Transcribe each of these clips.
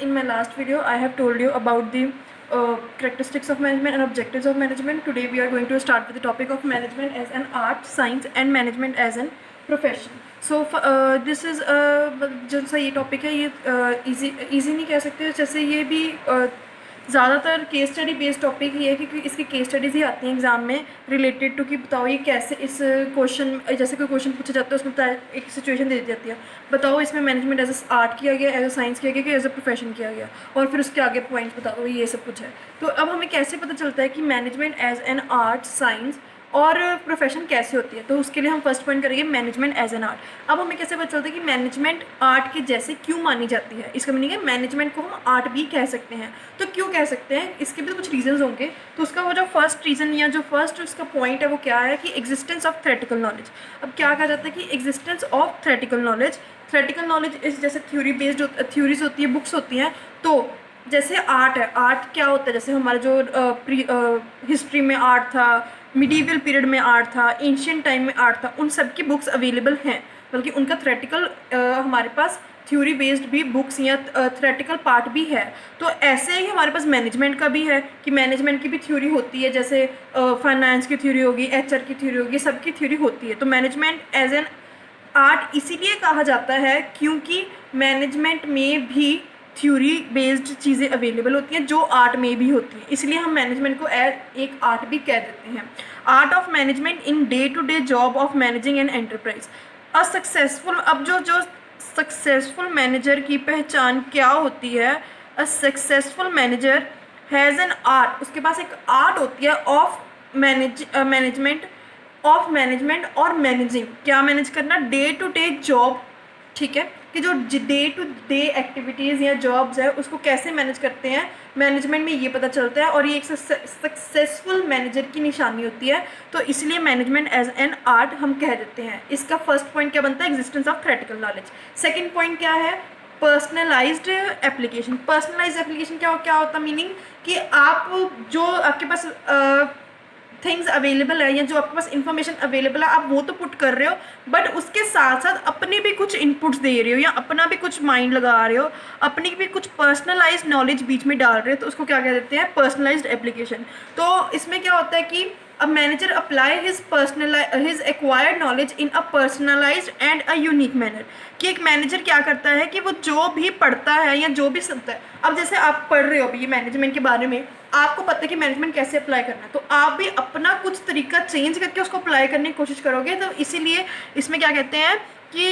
in my last video, I have told you about the characteristics of management and objectives of management. Today, we are going to start with the topic of management as an art, science, and management as an profession. So, this is जो सा ये topic है ये easy नहीं कह सकते, जैसे ये भी ज़्यादातर केस स्टडी बेस्ड टॉपिक ही है क्योंकि इसकी केस स्टडीज़ ही आती हैं एग्जाम में रिलेटेड टू कि बताओ ये कैसे इस क्वेश्चन जैसे कोई क्वेश्चन पूछा जाता है उसमें बताया एक सिचुएशन दे दी जाती है, बताओ इसमें मैनेजमेंट एज आर्ट किया गया, एज अ साइंस किया गया कि एज अ प्रोफेशन किया गया, और फिर उसके आगे पॉइंट्स बता दो, ये सब कुछ है। तो अब हमें कैसे पता चलता है कि management as an art, science और प्रोफेशन कैसे होती है, तो उसके लिए हम फर्स्ट पॉइंट करेंगे मैनेजमेंट एज एन आर्ट। अब हमें कैसे पता चलता है कि मैनेजमेंट आर्ट के जैसे क्यों मानी जाती है, इसका मीनिंग है मैनेजमेंट को हम आर्ट भी कह सकते हैं। तो क्यों कह सकते हैं, इसके भी तो कुछ रीजंस होंगे। तो उसका वो जो फर्स्ट रीज़न या जो फर्स्ट उसका पॉइंट है वो क्या है कि एग्जिस्टेंस ऑफ थ्योरेटिकल नॉलेज। अब क्या कहा जाता है कि existence of theoretical knowledge, theoretical knowledge इस जैसे थ्योरी बेस्ड थ्योरीज होती है, बुक्स होती हैं। तो जैसे आर्ट है, आर्ट क्या होता है, जैसे हमारे जो हिस्ट्री में आर्ट था, मिडीवल पीरियड में आर्ट था, एंशियंट टाइम में आर्ट था, उन सब की बुक्स अवेलेबल हैं, बल्कि उनका थ्योरेटिकल हमारे पास थ्योरी बेस्ड भी बुक्स या थ्योरेटिकल पार्ट भी है। तो ऐसे ही हमारे पास मैनेजमेंट का भी है कि मैनेजमेंट की भी थ्योरी होती है, जैसे फाइनेंस की थ्योरी होगी, एचआर की थ्योरी होगी, सबकी थ्योरी होती है। तो मैनेजमेंट एज एन आर्ट इसीलिए कहा जाता है क्योंकि मैनेजमेंट में भी थ्योरी बेस्ड चीज़ें अवेलेबल होती हैं जो आर्ट में भी होती हैं, इसलिए हम मैनेजमेंट को एक आर्ट भी कह देते हैं। Art of management in day to day job of managing an enterprise. A successful, अब जो सक्सेसफुल मैनेजर की पहचान क्या होती है, a successful manager has an art, उसके पास एक आर्ट होती है ऑफ मैनेजमेंट और मैनेजिंग, क्या मैनेज करना, डे टू डे जॉब, ठीक है, कि जो डे टू डे एक्टिविटीज़ या जॉब्स है उसको कैसे मैनेज करते हैं, मैनेजमेंट में ये पता चलता है, और ये एक सक्सेसफुल मैनेजर की निशानी होती है। तो इसलिए मैनेजमेंट एज एन आर्ट हम कह देते हैं। इसका फर्स्ट पॉइंट क्या बनता है, existence of theoretical knowledge. Second point क्या है, पर्सनलाइज्ड एप्लीकेशन। पर्सनलाइज्ड एप्लीकेशन क्या होता है, मीनिंग कि आप जो आपके पास थिंग्स अवेलेबल है या जो आपके पास इंफॉर्मेशन अवेलेबल है आप वो तो पुट कर रहे हो, बट उसके साथ साथ अपने भी कुछ इनपुट्स दे रहे हो या अपना भी कुछ माइंड लगा रहे हो, अपनी भी कुछ पर्सनलाइज्ड नॉलेज बीच में डाल रहे हो, तो उसको क्या कह देते हैं, पर्सनलाइज्ड एप्लीकेशन। तो इसमें क्या होता है कि a manager apply his acquired knowledge in a personalized and a unique manner। कि एक मैनेजर क्या करता है कि वो जो भी पढ़ता है या जो भी सुनता है, अब जैसे आप पढ़ रहे हो अभी ये मैनेजमेंट के बारे में, आपको पता है कि मैनेजमेंट कैसे अप्लाई करना है, तो आप भी अपना कुछ तरीका चेंज करके उसको अप्लाई करने की कोशिश करोगे। तो इसीलिए इसमें क्या कहते हैं कि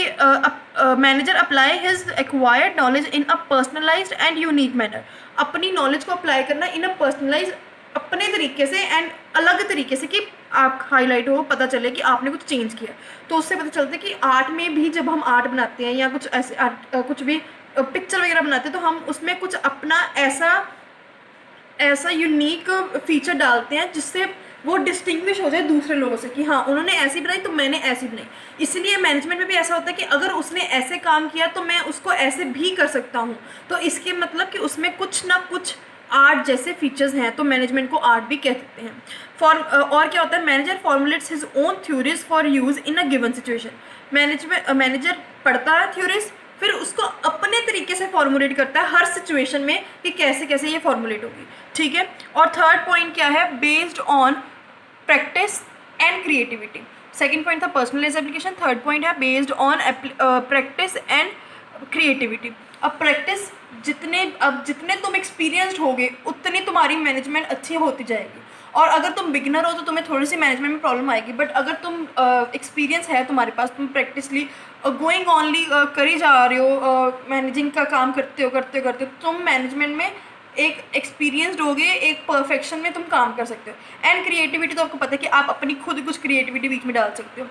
manager apply his acquired knowledge in a personalised and unique manner. अपनी नॉलेज को अप्लाई करना इन अ पर्सनलाइज, अपने तरीके से एंड अलग तरीके से, कि आप हाईलाइट हो, पता चले कि आपने कुछ चेंज किया। तो उससे पता चलता है कि आर्ट में भी जब हम आर्ट बनाते हैं या कुछ ऐसे कुछ भी पिक्चर वगैरह बनाते हैं तो हम उसमें कुछ अपना ऐसा यूनिक फीचर डालते हैं जिससे वो डिस्टिंग्विश हो जाए दूसरे लोगों से कि हाँ उन्होंने ऐसी बनाई तो मैंने ऐसी बनाई। इसलिए मैनेजमेंट में भी ऐसा होता है कि अगर उसने ऐसे काम किया तो मैं उसको ऐसे भी कर सकता हूँ। तो इसके मतलब कि उसमें कुछ ना कुछ आर्ट जैसे फीचर्स हैं, तो मैनेजमेंट को आर्ट भी कह सकते हैं। और क्या होता है, manager formulates his own theories for use in a given situation. Manager पढ़ता है थ्योरीज, फिर उसको अपने तरीके से फॉर्मुलेट करता है हर सिचुएशन में कि कैसे कैसे ये फॉर्मुलेट होगी, ठीक है। और थर्ड पॉइंट क्या है, based on practice and creativity. Second point था पर्सनलाइज्ड एप्लीकेशन, थर्ड पॉइंट है based on practice and creativity. अब प्रैक्टिस जितने तुम एक्सपीरियंस्ड होगे उतनी तुम्हारी मैनेजमेंट अच्छी होती जाएगी, और अगर तुम बिगनर हो तो तुम्हें थोड़ी सी मैनेजमेंट में प्रॉब्लम आएगी, बट अगर तुम एक्सपीरियंस है तुम्हारे पास, तुम प्रैक्टिसली गोइंग ऑनली करी जा रहे हो, मैनेजिंग का काम करते हो तुम मैनेजमेंट में एक एक्सपीरियंसड होगे, एक परफेक्शन में तुम काम कर सकते हो। एंड क्रिएटिविटी तो आपको पता है कि आप अपनी खुद कुछ क्रिएटिविटी बीच में डाल सकते हो।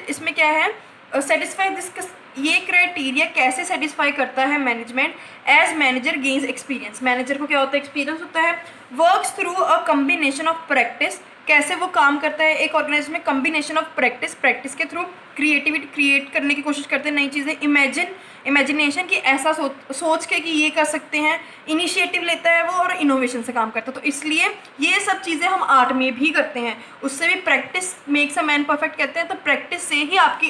इसमें क्या है, सेटिस्फाई दिस, ये क्राइटेरिया कैसे सेटिस्फाई करता है management, as manager gains experience. Manager को क्या होता है, एक्सपीरियंस होता है। Works through a combination of practice, कैसे वो काम करता है एक ऑर्गेनाइजेशन में, कम्बिनेशन ऑफ प्रैक्टिस के थ्रू क्रिएटिविटी क्रिएट करने की कोशिश करते हैं, नई चीज़ें इमेजिनेशन की, ऐसा सोच के कि ये कर सकते हैं, इनिशिएटिव लेता है वो और इनोवेशन से काम करता है। तो इसलिए ये सब चीज़ें हम आर्ट में भी करते हैं। उससे भी practice makes a man perfect कहते हैं, तो प्रैक्टिस से ही आप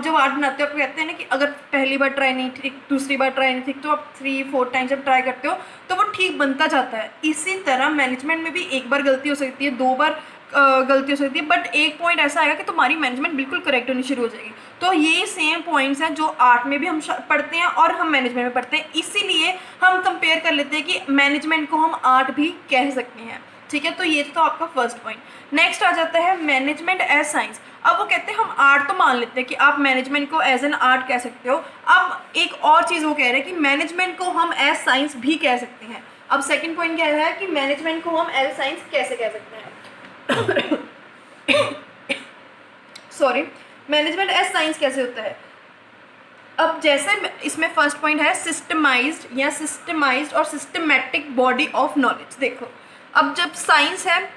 जब आर्ट बनाते हो, आप कहते हैं ना कि अगर पहली बार ट्राई नहीं ठीक, दूसरी बार ट्राई नहीं ठीक, तो आप 3-4 टाइम जब ट्राई करते हो तो वो ठीक बनता जाता है। इसी तरह मैनेजमेंट में भी एक बार गलती हो सकती है, 2 बार गलती हो सकती है, बट एक पॉइंट ऐसा आएगा कि तुम्हारी मैनेजमेंट बिल्कुल करेक्ट होनी शुरू हो जाएगी। तो ये सेम पॉइंट्स हैं जो आर्ट में भी हम पढ़ते हैं और हम मैनेजमेंट में पढ़ते हैं, इसीलिए हम कंपेयर कर लेते हैं कि मैनेजमेंट को हम आर्ट भी कह सकते हैं। ठीक है, तो ये तो आपका फर्स्ट पॉइंट। नेक्स्ट आ जाता है मैनेजमेंट एज साइंस। अब वो कहते हैं हम आर्ट तो मान लेते हैं कि आप मैनेजमेंट को एज एन आर्ट कह सकते हो, अब एक और चीज़ वो कह रहे हैं कि मैनेजमेंट को हम एज साइंस भी कह सकते हैं। अब सेकेंड पॉइंट कह रहा है कि मैनेजमेंट को हम एज साइंस कैसे कह सकते हैं। सॉरी, मैनेजमेंट एज साइंस कैसे होता है। अब जैसे इसमें फर्स्ट पॉइंट है सिस्टमाइज्ड और सिस्टमैटिक बॉडी ऑफ नॉलेज। देखो, अब जब साइंस है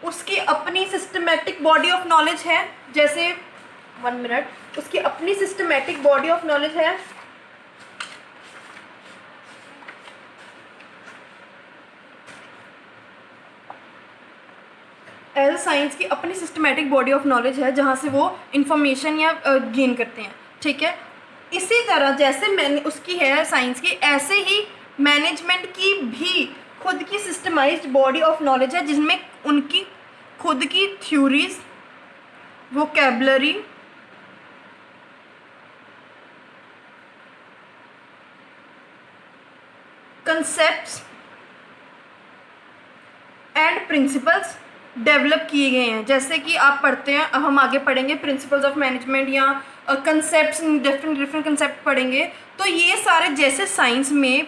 उसकी अपनी सिस्टमैटिक बॉडी ऑफ नॉलेज है, जैसे 1 मिनट, उसकी अपनी सिस्टमैटिक बॉडी ऑफ नॉलेज है। एज साइंस की अपनी सिस्टमैटिक बॉडी ऑफ नॉलेज है जहाँ से वो इंफॉर्मेशन या गेन करते हैं। ठीक है, इसी तरह जैसे मैंने उसकी है साइंस की, ऐसे ही मैनेजमेंट की भी खुद की सिस्टमाइज्ड बॉडी ऑफ नॉलेज है जिसमें उनकी खुद की theories, vocabulary, concepts and principles develop किए गए हैं। जैसे कि आप पढ़ते हैं, हम आगे पढ़ेंगे प्रिंसिपल्स ऑफ मैनेजमेंट या कंसेप्ट्स, डिफरेंट कंसेप्ट पढ़ेंगे। तो ये सारे जैसे साइंस में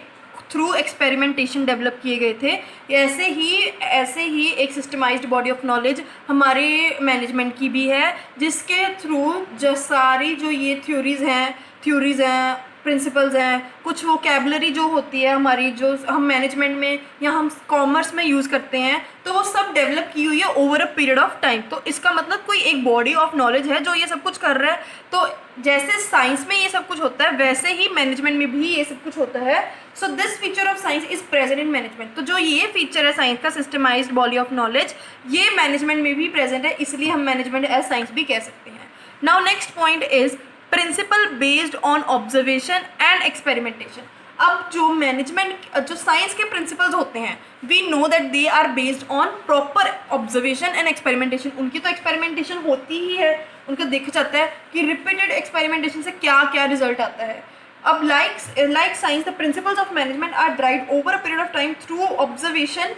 थ्रू एक्सपेरिमेंटेशन डेवलप किए गए थे, ऐसे ही एक सिस्टमाइज्ड बॉडी ऑफ नॉलेज हमारे मैनेजमेंट की भी है, जिसके थ्रू जो ये थ्योरीज़ हैं, प्रिंसिपल्स हैं, कुछ वोकैबुलरी जो होती है हमारी, जो हम मैनेजमेंट में या हम कॉमर्स में यूज़ करते हैं, तो वो सब डेवलप की हुई है over a period of time. तो इसका मतलब कोई एक बॉडी ऑफ नॉलेज है जो ये सब कुछ कर रहा है। तो जैसे साइंस में ये सब कुछ होता है, वैसे ही मैनेजमेंट में भी ये सब कुछ होता है। So this feature of science is present in management. तो जो ये फीचर है साइंस का, सिस्टमाइज्ड बॉडी ऑफ नॉलेज, ये मैनेजमेंट में भी प्रेजेंट है, इसलिए हम मैनेजमेंट एज साइंस भी कह सकते हैं। Now next point is principle based on observation and experimentation. अब जो साइंस के प्रिंसिपल्स होते हैं, we know that they are based on proper observation and experimentation. उनकी तो एक्सपेरिमेंटेशन होती ही है, उनका देखा जाता है कि रिपीटेड एक्सपेरिमेंटेशन से क्या क्या रिजल्ट आता है। अब like science, the principles of management are derived over a period of time through observation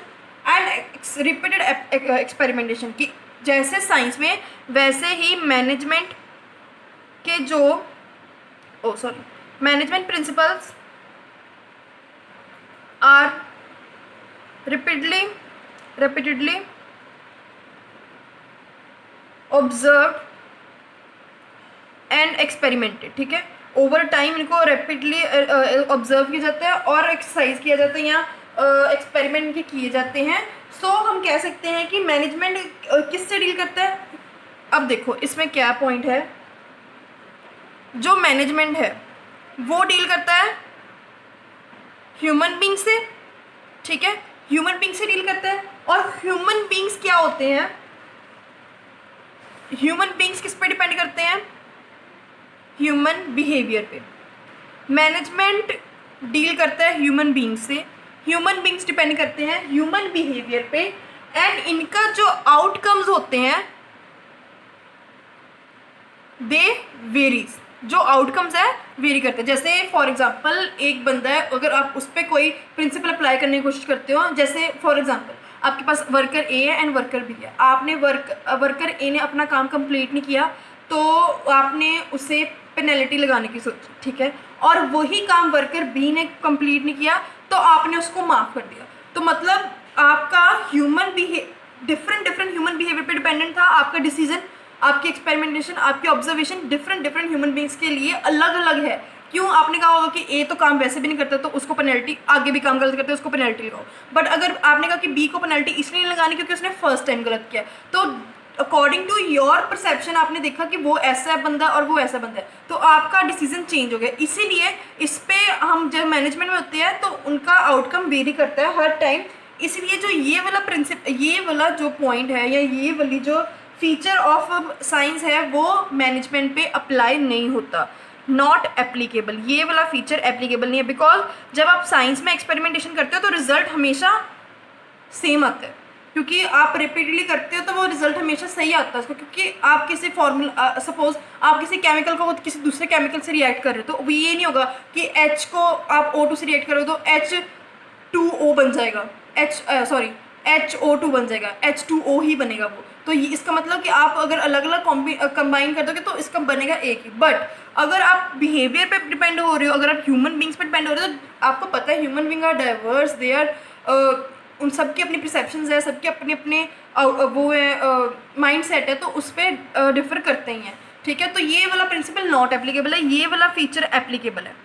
and repeated experimentation. की जैसे साइंस में, वैसे ही मैनेजमेंट के management principles are repeatedly observed and experimented। ठीक है, ओवर टाइम इनको रैपिडली ऑब्जर्व किया जाता है और एक्सरसाइज किया जाता है या एक्सपेरिमेंट किए जाते हैं। सो हम कह सकते हैं कि मैनेजमेंट किससे डील करता है। अब देखो इसमें क्या पॉइंट है, जो मैनेजमेंट है वो डील करता है ह्यूमन बींग से। ठीक है, ह्यूमन बींग से डील करता है। और ह्यूमन बींग्स क्या होते हैं, ह्यूमन बींग्स किस पे डिपेंड करते हैं, ह्यूमन बिहेवियर पे। मैनेजमेंट डील करता है ह्यूमन बींग्स से, ह्यूमन बींग्स डिपेंड करते हैं ह्यूमन बिहेवियर पे, एंड इनका जो आउटकम्स होते हैं दे वेरीज, जो आउटकम्स है वेरी करते हैं। जैसे फॉर एग्जांपल एक बंदा है, अगर आप उस पर कोई प्रिंसिपल अप्लाई करने की कोशिश करते हो, जैसे फॉर एग्जांपल आपके पास वर्कर ए है एंड वर्कर बी है, आपने वर्कर ए ने अपना काम कंप्लीट नहीं किया तो आपने उसे पेनल्टी लगाने की सोची। ठीक है, और वही काम वर्कर बी ने कंप्लीट नहीं किया तो आपने उसको माफ़ कर दिया। तो मतलब आपका डिफरेंट ह्यूमन बिहेवियर पे डिपेंडेंट था आपका डिसीजन, आपकी एक्सपेरिमेंटेशन, आपकी ऑब्जर्वेशन डिफरेंट ह्यूमन बींग्स के लिए अलग अलग है। क्यों, आपने कहा होगा कि ए तो काम वैसे भी नहीं करता तो उसको पेनल्टी, आगे भी काम गलत करते हैं उसको पेनल्टी लगाओ। बट अगर आपने कहा कि बी को पेनल्टी इसलिए नहीं लगानी क्योंकि उसने फर्स्ट टाइम गलत किया, तो अकॉर्डिंग टू योर परसेप्शन आपने देखा कि वो ऐसा बंदा और वो ऐसा बंदा है, तो आपका डिसीजन चेंज हो गया। इसीलिए इस पे हम जब मैनेजमेंट में होते हैं तो उनका आउटकम वेरी करता है हर टाइम। इसलिए जो ये वाला ये वाला जो पॉइंट है या ये वाली जो फीचर ऑफ साइंस है वो मैनेजमेंट पे अप्लाई नहीं होता, नॉट एप्लीकेबल। ये वाला फीचर एप्लीकेबल नहीं है, बिकॉज जब आप साइंस में एक्सपेरिमेंटेशन करते हो तो रिजल्ट हमेशा सेम आता है, क्योंकि आप रिपीटली करते हो तो वो रिजल्ट हमेशा सही आता है उसको, क्योंकि आप किसी फॉर्मूला सपोज आप किसी केमिकल को किसी दूसरे केमिकल से रिएक्ट कर रहे हो, तो वो ये नहीं होगा कि H को आप O2 से रिएक्ट करो तो H2O बन जाएगा, HO2 बन जाएगा, H2O ही बनेगा वो। तो ये इसका मतलब कि आप अगर अलग अलग कंबाइन कर दोगे तो इसका बनेगा एक ही। बट अगर आप बिहेवियर पे डिपेंड हो रहे हो, अगर आप ह्यूमन बींग्स पे डिपेंड हो रहे हो, तो आपको पता है human being are diverse, they are उन सबके अपनी परसेप्शंस है, सबके अपने अपने वो है माइंड सेट है, तो उस पर डिफर करते ही हैं। ठीक है, तो ये वाला प्रिंसिपल नॉट एप्लीकेबल है, ये वाला फीचर एप्लीकेबल है।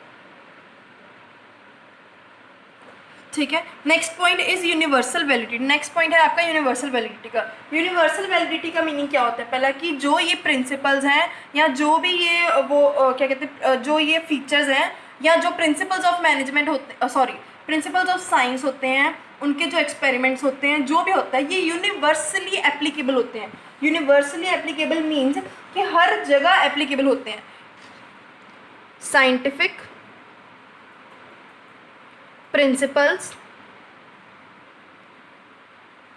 ठीक है, next point is universal validity. Next point है आपका यूनिवर्सल वैलिडिटी का। यूनिवर्सल वैलिडिटी का मीनिंग क्या होता है? पहला कि जो ये प्रिंसिपल्स हैं या जो भी ये क्या कहते हैं, जो ये फीचर्स हैं या जो प्रिंसिपल्स ऑफ मैनेजमेंट होते प्रिंसिपल्स ऑफ साइंस होते हैं, उनके जो एक्सपेरिमेंट्स होते हैं, जो भी होता है, ये यूनिवर्सली एप्लीकेबल होते हैं। यूनिवर्सली एप्लीकेबल मीन्स कि हर जगह एप्लीकेबल होते हैं। Scientific principles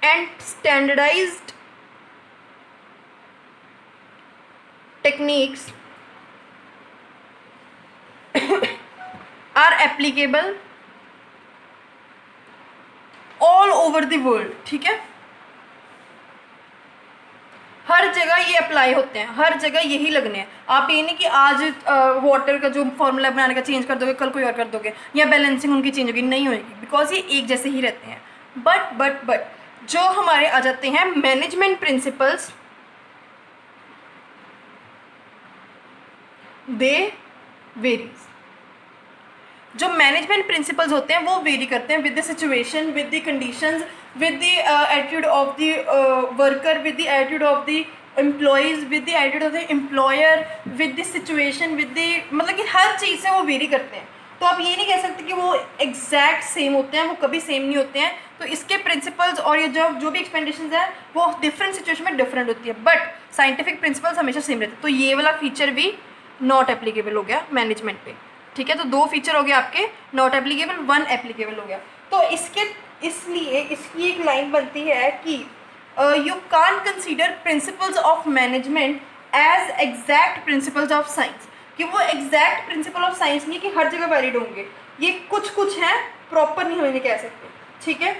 and standardised techniques are applicable all over the world. ठीक है, हर जगह ये अप्लाई होते हैं, हर जगह यही लगने हैं। आप ये नहीं कि आज वाटर का जो फॉर्मूला बनाने का चेंज कर दोगे, कल कोई और कर दोगे, या बैलेंसिंग उनकी चेंज होगी, नहीं होगी, बिकॉज ये एक जैसे ही रहते हैं। बट जो हमारे आ जाते हैं मैनेजमेंट प्रिंसिपल्स, दे वेरीज। जो मैनेजमेंट प्रिंसिपल्स होते हैं वो वेरी करते हैं with the situation, with the conditions, with the attitude of the worker, with the attitude of the employees, with the attitude of the employer, with the situation, with the मतलब कि हर चीज़ से वो very करते हैं। तो आप ये नहीं कह सकते कि वो एग्जैक्ट सेम होते हैं, वो कभी सेम नहीं होते हैं। तो इसके प्रिंसिपल्स और ये जो भी एक्सपेक्टेशंस है वो डिफरेंट सिचुएशन में डिफरेंट होती है, बट साइंटिफिक प्रिंसिपल्स हमेशा सेम रहते हैं। तो ये वाला फीचर भी नॉट एप्लीकेबल हो गया मैनेजमेंट पे। ठीक है, तो दो फीचर हो गए आपके नॉट एप्लीकेबल, वन एप्लीकेबल हो गया। तो इसलिए इसकी एक लाइन बनती है कि you can consider principles of management as exact principles of science, कि वो एग्जैक्ट प्रिंसिपल ऑफ साइंस नहीं कि हर जगह वैलिड होंगे, ये कुछ हैं, प्रॉपर नहीं होंगे कह सकते। ठीक है,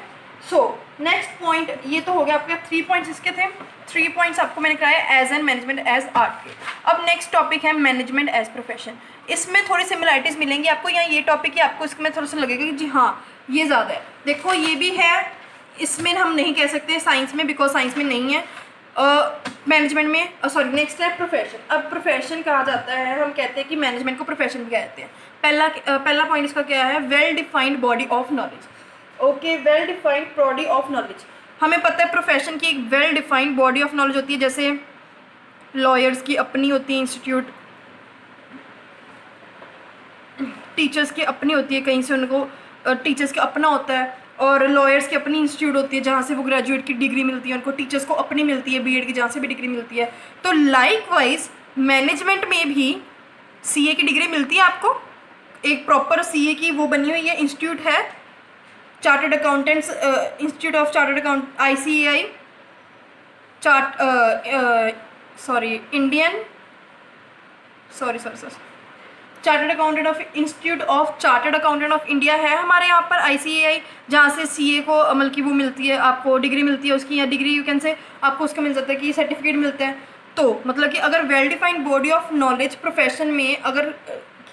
सो नेक्स्ट पॉइंट, ये तो हो गया आपके 3 पॉइंट्स इसके थे। 3 पॉइंट्स आपको मैंने कराया as an management as art के। अब नेक्स्ट टॉपिक है मैनेजमेंट एज प्रोफेशन। इसमें थोड़ी सिमिलरिटीज़ मिलेंगी आपको, या ये टॉपिक ही आपको इसमें थोड़ा सा लगेगा कि जी हाँ ये ज़्यादा है। देखो ये भी है, इसमें हम नहीं कह सकते साइंस में, बिकॉज साइंस में नहीं है, मैनेजमेंट में सॉरी। नेक्स्ट है प्रोफेशन। अब प्रोफेशन कहा जाता है, हम कहते हैं कि मैनेजमेंट को प्रोफेशन भी कहते हैं। पहला पॉइंट इसका क्या है? Well defined body of knowledge. Okay, well defined body of knowledge. हमें पता है प्रोफेशन की एक well defined body of knowledge होती है, जैसे लॉयर्स की अपनी होती है इंस्टीट्यूट, टीचर्स की अपनी होती है, कहीं से उनको टीचर्स का अपना होता है, और लॉयर्स की अपनी इंस्टीट्यूट होती है जहाँ से वो ग्रेजुएट की डिग्री मिलती है, उनको टीचर्स को अपनी मिलती है बीएड की, जहाँ से भी डिग्री मिलती है। तो लाइकवाइज मैनेजमेंट में भी सीए की डिग्री मिलती है आपको, एक प्रॉपर सीए की वो बनी हुई है, इंस्टीट्यूट है, chartered accountants institute of chartered account, ICAI, chartered accountant of institute of chartered accountant of India है हमारे यहाँ पर, ICAI, जहाँ से सीए को अमल की वो मिलती है, आपको डिग्री मिलती है उसकी, या डिग्री यू कैन से आपको उसका मिल जाता है कि सर्टिफिकेट मिलते हैं। तो मतलब कि अगर well defined body of knowledge profession में अगर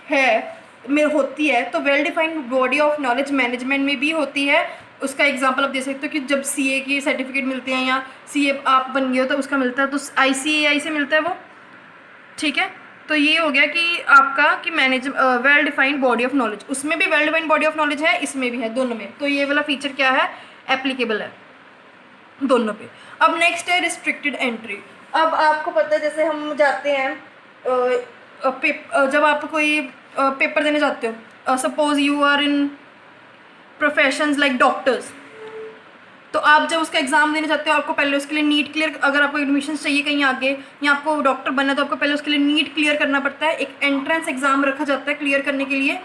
है में होती है, तो well defined body of knowledge management में भी होती है। उसका एग्जांपल आप दे सकते हो कि जब सीए की सर्टिफिकेट मिलते हैं या सीए आप बन गए हो तो उसका मिलता है, तो ICAI से मिलता है वो। ठीक है, तो ये हो गया कि आपका कि well defined body of knowledge, उसमें भी well defined body of knowledge है, इसमें भी है, दोनों में। तो ये वाला फीचर क्या है? एप्लीकेबल है दोनों पे। अब नेक्स्ट है रिस्ट्रिक्टेड एंट्री। अब आपको पता है जैसे हम जाते हैं जब आप कोई पेपर देने जाते हो, suppose you are in professions like doctors, तो आप जब उसका एग्ज़ाम देने जाते हो आपको पहले उसके लिए नीट क्लियर, अगर आपको एडमिशन चाहिए कहीं आगे या आपको डॉक्टर बनना है तो आपको पहले उसके लिए नीट क्लियर करना पड़ता है। एक एंट्रेंस एग्ज़ाम रखा जाता है क्लियर करने के लिए,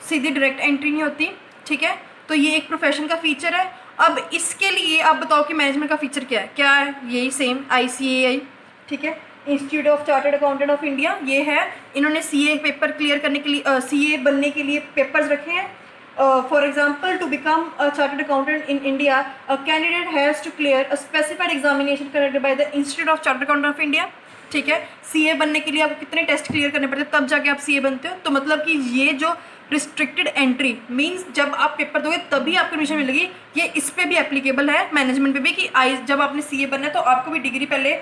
सीधी डायरेक्ट एंट्री नहीं होती, ठीक है। तो ये एक प्रोफेशन का फीचर है। अब इसके लिए आप बताओ कि मैनेजमेंट का फीचर क्या है यही सेम ICAI, ठीक है, institute of chartered accountant of India, ये है। इन्होंने CA पेपर क्लियर करने के लिए CA बनने के लिए पेपर्स रखे हैं। For example, to become a chartered accountant in India, a candidate has to clear a specified examination conducted by the Institute of Chartered Accountant of India, ठीक है। CA बनने के लिए आपको कितने टेस्ट क्लियर करने पड़ते हैं तब जाके आप CA बनते हो। तो मतलब कि ये जो रिस्ट्रिक्टेड एंट्री मींस जब आप पेपर दोगे तभी आपको एडमिशन मिलेगी, ये इस पर भी एप्लीकेबल है, मैनेजमेंट पे भी, कि जब आपने CA बनना है तो आपको भी डिग्री पहले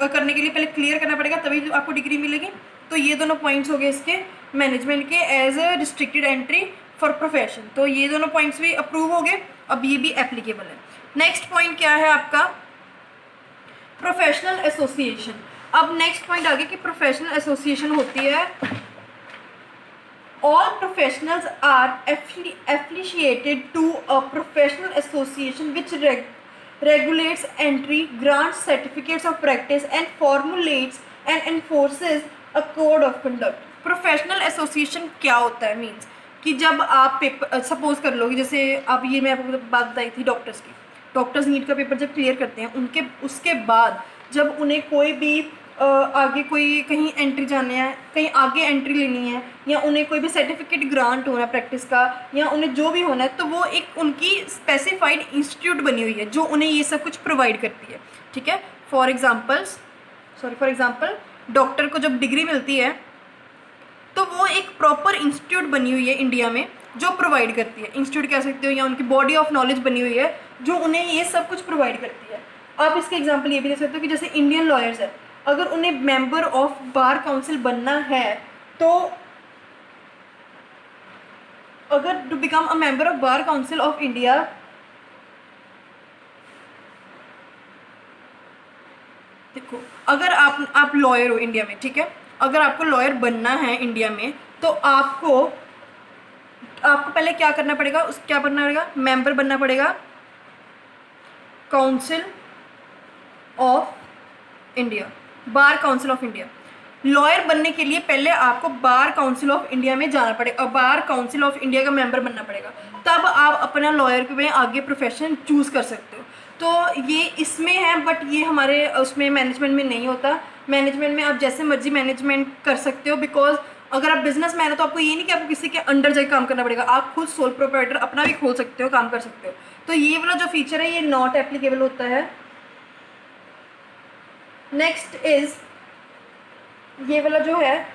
करने के लिए पहले क्लियर करना पड़ेगा तभी आपको डिग्री मिलेगी। तो ये दोनों पॉइंट्स हो गए इसके मैनेजमेंट के as a restricted entry for profession. तो ये दोनों पॉइंट्स भी अप्रूव हो गए, अब ये भी एप्लीकेबल है। नेक्स्ट पॉइंट क्या है आपका, प्रोफेशनल एसोसिएशन। अब नेक्स्ट पॉइंट आ गया कि प्रोफेशनल एसोसिएशन होती है, all professionals are affiliated to a professional association which regulates entry, grants certificates of practice and formulates and enforces a code of conduct। Professional association क्या होता है, means कि जब आप पेपर सपोज कर लो कि जैसे आप, ये मैं आपको बात बताई थी डॉक्टर्स की, डॉक्टर्स नीट का पेपर जब क्लियर करते हैं उनके उसके बाद जब उन्हें कोई भी आगे कोई कहीं एंट्री जाने है, कहीं आगे एंट्री लेनी है, या उन्हें कोई भी सर्टिफिकेट ग्रांट होना है प्रैक्टिस का, या उन्हें जो भी होना है, तो वो एक उनकी स्पेसिफाइड इंस्टीट्यूट बनी हुई है जो उन्हें ये सब कुछ प्रोवाइड करती है, ठीक है। फॉर एग्जाम्पल डॉक्टर को जब डिग्री मिलती है तो वो एक प्रॉपर इंस्टीट्यूट बनी हुई है इंडिया में जो प्रोवाइड करती है, इंस्टीट्यूट कह सकते हो, या उनकी बॉडी ऑफ नॉलेज बनी हुई है जो उन्हें ये सब कुछ प्रोवाइड करती है। आप इसके एग्जाम्पल ये भी दे सकते हो कि जैसे इंडियन लॉयर्स है, अगर उन्हें मेंबर ऑफ बार काउंसिल बनना है तो अगर to become a member of bar council of India, देखो अगर आप लॉयर हो इंडिया में, ठीक है, अगर आपको लॉयर बनना है इंडिया में तो आपको पहले क्या करना पड़ेगा, क्या बनना पड़ेगा, मेंबर बनना पड़ेगा council of India, bar council of India. Lawyer बनने के लिए पहले आपको बार काउंसिल ऑफ इंडिया में जाना पड़ेगा और बार काउंसिल ऑफ इंडिया का मेंबर बनना पड़ेगा, तब आप अपना लॉयर के में आगे प्रोफेशन चूज़ कर सकते हो। तो ये इसमें है, बट ये हमारे उसमें मैनेजमेंट में नहीं होता। मैनेजमेंट में आप जैसे मर्जी मैनेजमेंट कर सकते हो, बिकॉज अगर आप बिजनेस मैन हो तो आपको ये नहीं कि आपको किसी के अंडर जाकर काम करना पड़ेगा, आप खुद सोल प्रोप्राइटर अपना भी खोल सकते हो, काम कर सकते हो। तो ये वाला जो फीचर है ये नॉट एप्लीकेबल होता है। नेक्स्ट इज ये वाला जो है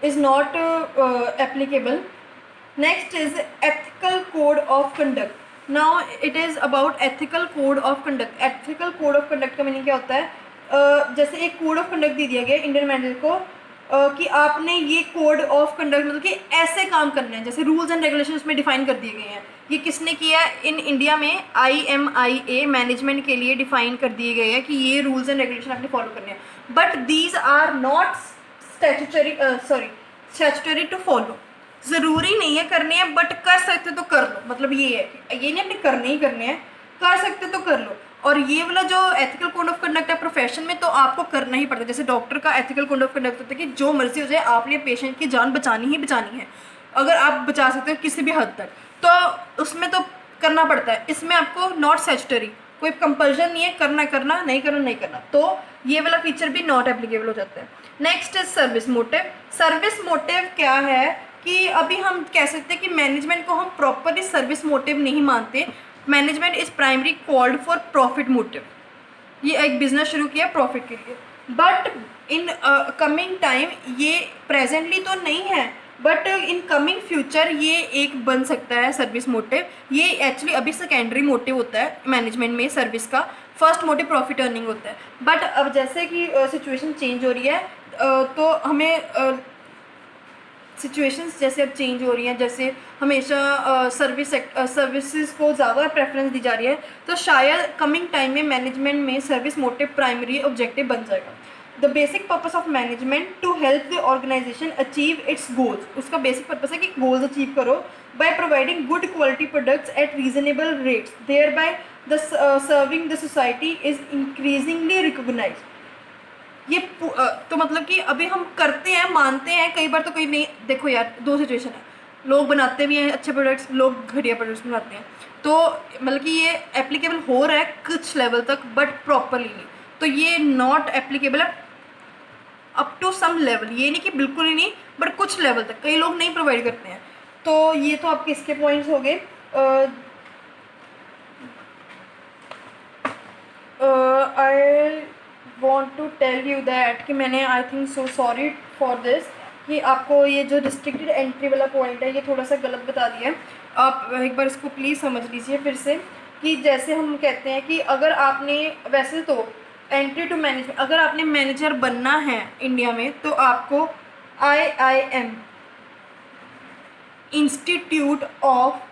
is not applicable. Next is ethical code of conduct. Now it is about ethical code of conduct. Ethical code of conduct का मीनिंग क्या होता है, जैसे एक कोड ऑफ कंडक्ट दे दिया गया इंडियन मैनेजर को कि आपने ये कोड ऑफ कंडक्ट मतलब कि ऐसे काम करने हैं, जैसे रूल्स एंड रेगुलेशन उसमें डिफाइन कर दिए गए हैं। ये किसने किया है, इन इंडिया में IMIA मैनेजमेंट के लिए डिफाइन कर दिए गए हैं कि ये रूल्स एंड रेगुलेशन आपने फॉलो करने हैं, but these are not statutory to follow. ज़रूरी नहीं है करने हैं, बट कर सकते तो कर लो, मतलब ये है कि ये नहीं अपने करने ही करने हैं, कर सकते तो कर लो। और ये वाला जो एथिकल कोड ऑफ कंडक्ट है प्रोफेशन में, तो आपको करना ही पड़ता है। जैसे डॉक्टर का एथिकल कोड ऑफ कंडक्ट होता है कि जो मर्जी हो जाए आपने पेशेंट की जान बचानी ही बचानी है, अगर आप बचा सकते हो किसी भी हद तक तो उसमें तो करना पड़ता है। इसमें आपको नॉट स्टैट्यूटरी, कोई कंपल्शन नहीं है, करना नहीं करना, तो ये वाला फीचर भी नॉट एप्लीकेबल हो जाता है। Next is service motive. Service motive क्या है कि अभी हम कह सकते हैं कि मैनेजमेंट को हम प्रॉपरली सर्विस मोटिव नहीं मानते। Management is primary called for profit motive. ये एक बिजनेस शुरू किया प्रॉफिट के लिए, बट इन कमिंग टाइम ये प्रेजेंटली तो नहीं है, बट इन कमिंग फ्यूचर ये एक बन सकता है सर्विस मोटिव। ये एक्चुअली अभी सेकेंडरी मोटिव होता है मैनेजमेंट में सर्विस का, फर्स्ट मोटिव प्रॉफिट अर्निंग होता है। बट अब जैसे कि सिचुएशन चेंज हो रही है तो हमें सिचुएशंस जैसे अब चेंज हो रही हैं, जैसे हमेशा सर्विसेज को ज़्यादा प्रेफरेंस दी जा रही है, तो शायद कमिंग टाइम में मैनेजमेंट में सर्विस मोटिव प्राइमरी ऑब्जेक्टिव बन जाएगा। The basic purpose of management to help the organisation achieve its goals, उसका बेसिक पर्पस है कि गोल्स अचीव करो by providing good quality products at reasonable rates, thereby the serving the society is increasingly recognised. ये तो मतलब कि अभी हम करते हैं, मानते हैं, कई बार तो कई नहीं। देखो यार, दो सिचुएशन है, लोग बनाते भी हैं अच्छे प्रोडक्ट्स, लोग घटिया प्रोडक्ट्स बनाते हैं, तो मतलब कि ये एप्लीकेबल हो रहा है कुछ लेवल तक बट प्रॉपरली नहीं, तो ये नॉट एप्लीकेबल है अप टू सम लेवल। ये नहीं कि बिल्कुल ही नहीं, बट कुछ लेवल तक कई लोग नहीं प्रोवाइड करते हैं। तो ये तो आपके इसके पॉइंट्स हो गए। I want to tell you that कि मैंने I think so sorry for this कि आपको ये जो रिस्ट्रिक्टेड एंट्री वाला पॉइंट है ये थोड़ा सा गलत बता दिया है। आप एक बार इसको प्लीज़ समझ लीजिए फिर से, कि जैसे हम कहते हैं कि अगर आपने, वैसे तो एंट्री टू मैनेजमेंट, अगर आपने मैनेजर बनना है इंडिया में तो आपको IIM institute of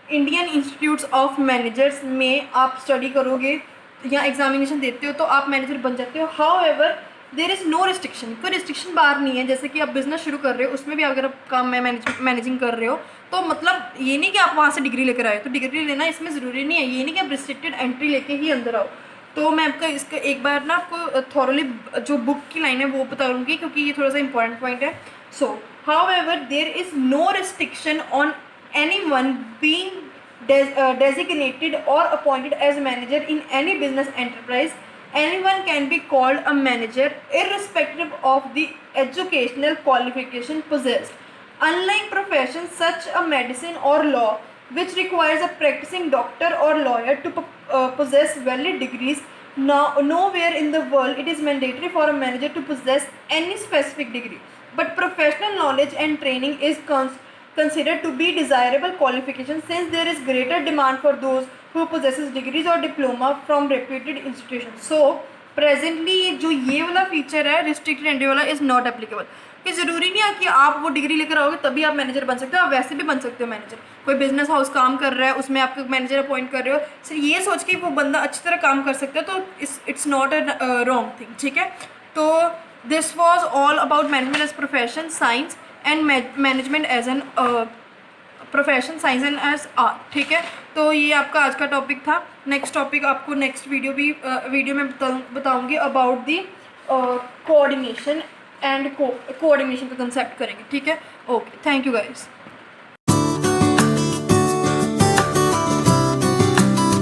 Indian institutes of managers में आप स्टडी करोगे या एग्जामिनेशन देते हो तो आप मैनेजर बन जाते हो। However there is no restriction, कोई रिस्ट्रिक्शन बाहर नहीं है। जैसे कि आप बिजनेस शुरू कर रहे हो, उसमें भी अगर आप काम में मैनेजिंग कर रहे हो तो मतलब ये नहीं कि आप वहाँ से डिग्री लेकर आए, तो डिग्री लेना इसमें ज़रूरी नहीं है। ये नहीं कि आप रिस्ट्रिक्टेड एंट्री लेके ही अंदर आओ। तो मैं आपका इसका एक बार ना आपको थॉरली जो बुक की लाइन है वो बताऊँगी, क्योंकि ये थोड़ा सा इंपॉर्टेंट पॉइंट है। So however there is no restriction on anyone being designated or appointed as manager in any business enterprise. Anyone can be called a manager irrespective of the educational qualification possessed. Unlike professions such as medicine or law, which requires a practicing doctor or lawyer to possess valid degrees, nowhere in the world it is mandatory for a manager to possess any specific degree. But professional knowledge and training is considered to be desirable qualification, since there is greater demand for those who possesses degrees or diploma from reputed institutions. So presently जो ये वाला feature है restricted entry वाला is not applicable, कि ज़रूरी नहीं है कि आप वो डिग्री लेकर आओगे तभी आप मैनेजर बन सकते हो। आप वैसे भी बन सकते हो मैनेजर, कोई बिजनेस हाउस काम कर रहा है उसमें आप मैनेजर अपॉइंट कर रहे हो, सिर्फ ये सोच के वो बंदा अच्छी तरह काम कर सकता है, तो it's not a wrong thing, ठीक है। तो this was all about management as profession science and management as an profession science and as art, ठीक है। तो ये आपका आज का टॉपिक था। नेक्स्ट टॉपिक आपको नेक्स्ट वीडियो में बताऊंगी about the coordination and coordination का कंसेप्ट करेंगे, ठीक है। Okay, thank you guys.